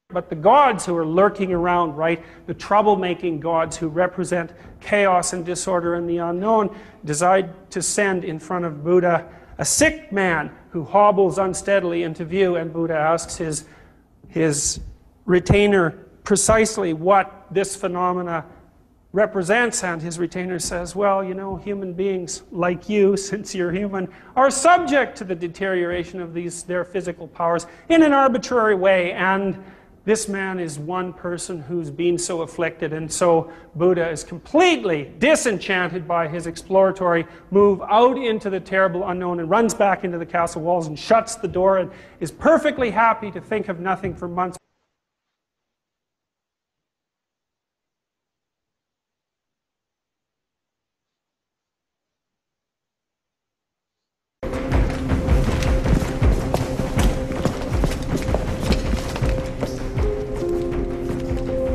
But the gods who are lurking around, right, the troublemaking gods who represent chaos and disorder and the unknown, decide to send in front of Buddha a sick man who hobbles unsteadily into view, and Buddha asks his retainer precisely what this phenomena represents, and his retainer says, well, you know, human beings like you, since you're human, are subject to the deterioration of their physical powers in an arbitrary way, and this man is one person who's been so afflicted. And so Buddha is completely disenchanted by his exploratory move out into the terrible unknown and runs back into the castle walls and shuts the door and is perfectly happy to think of nothing for months.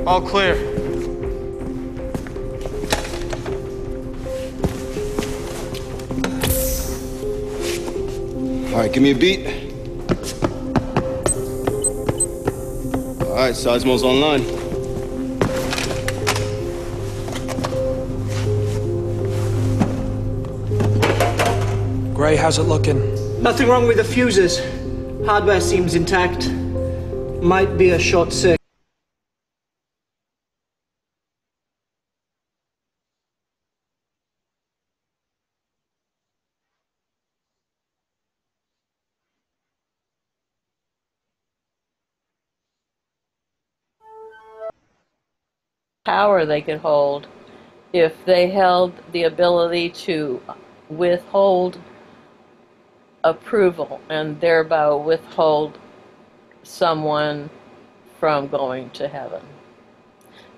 All clear. All right, give me a beat. All right, Seismo's online. Gray, how's it looking? Nothing wrong with the fuses. Hardware seems intact. Might be a short circuit. Power they could hold if they held the ability to withhold approval and thereby withhold someone from going to heaven.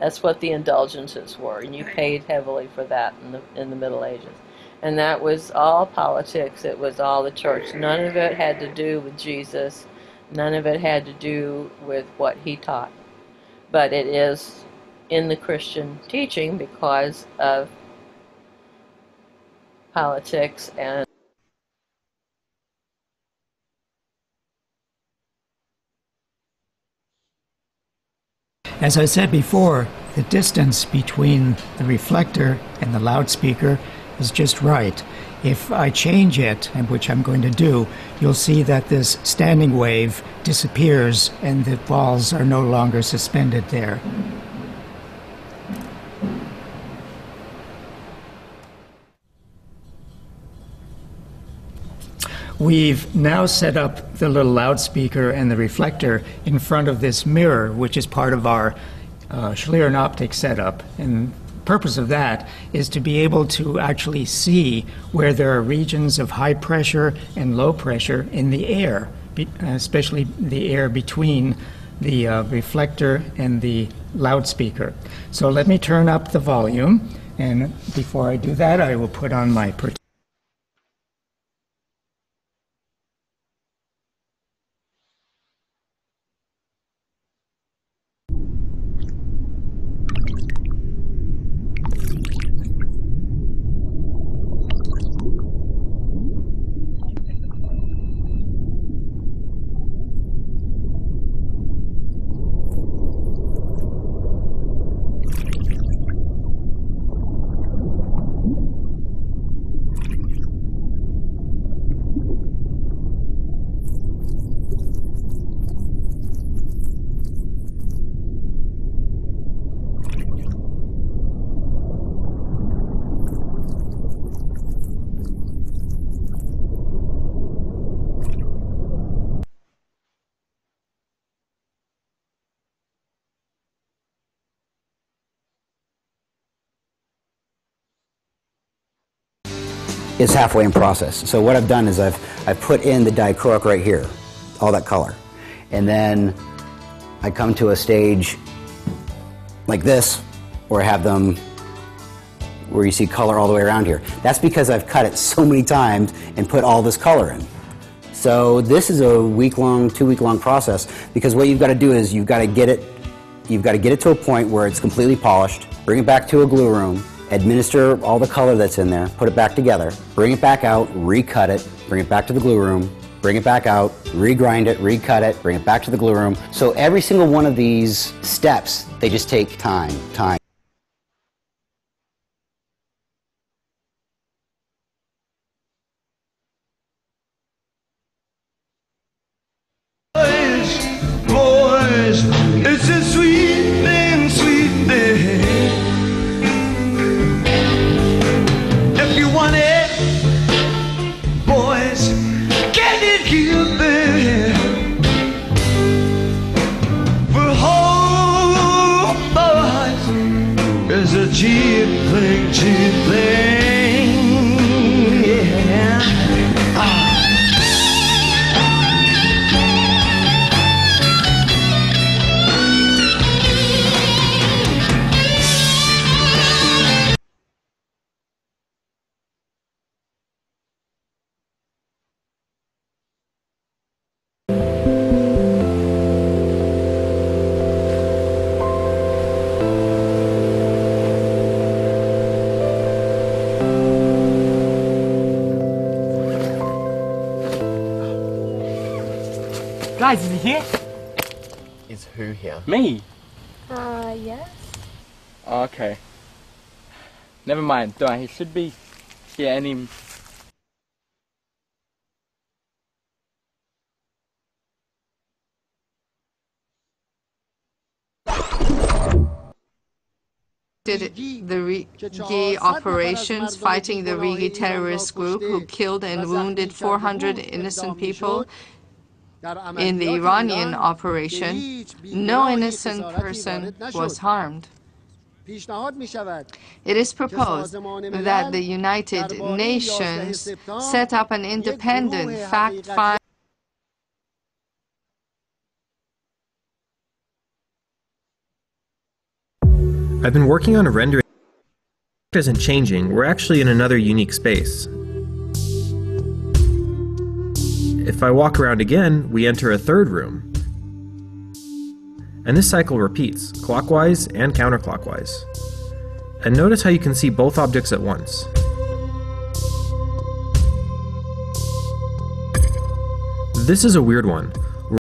That's what the indulgences were, and you paid heavily for that in the Middle Ages. And that was all politics. It was all the church. None of it had to do with Jesus. None of it had to do with what he taught. But it is in the Christian teaching because of politics and as I said before, the distance between the reflector and the loudspeaker is just right. If I change it, and which I'm going to do, you'll see that this standing wave disappears and the balls are no longer suspended there. We've now set up the little loudspeaker and the reflector in front of this mirror, which is part of our Schlieren optic setup. And the purpose of that is to be able to actually see where there are regions of high pressure and low pressure in the air, especially the air between the reflector and the loudspeaker. So let me turn up the volume, and before I do that, I will put on my protection. Is halfway in process. So what I've done is I've put in the dichroic right here, all that color. And then I come to a stage like this, where I have them, where you see color all the way around here. That's because I've cut it so many times and put all this color in. So this is a week-long, 2-week-long process, because what you've got to do is you've got to get it to a point where it's completely polished, bring it back to a glue room, administer all the color that's in there, put it back together, bring it back out, recut it, bring it back to the glue room, bring it back out, regrind it, recut it, bring it back to the glue room. So every single one of these steps, they just take time. Boys, it's a sweet thing, sweet thing. If you want it, boys, get it here, baby. For home, boys, is a cheap thing, yeah. Guys, is he here? Is who here? Me. Yes. Okay. Never mind. Don't. He should be here any. Did the Rigi operations fighting the Rigi terrorist group who killed and wounded 400 innocent people. In the Iranian operation, no innocent person was harmed. It is proposed that the United Nations set up an independent fact-finding. I've been working on a rendering that isn't changing. We're actually in another unique space. If I walk around again, we enter a third room. And this cycle repeats, clockwise and counterclockwise. And notice how you can see both objects at once. This is a weird one.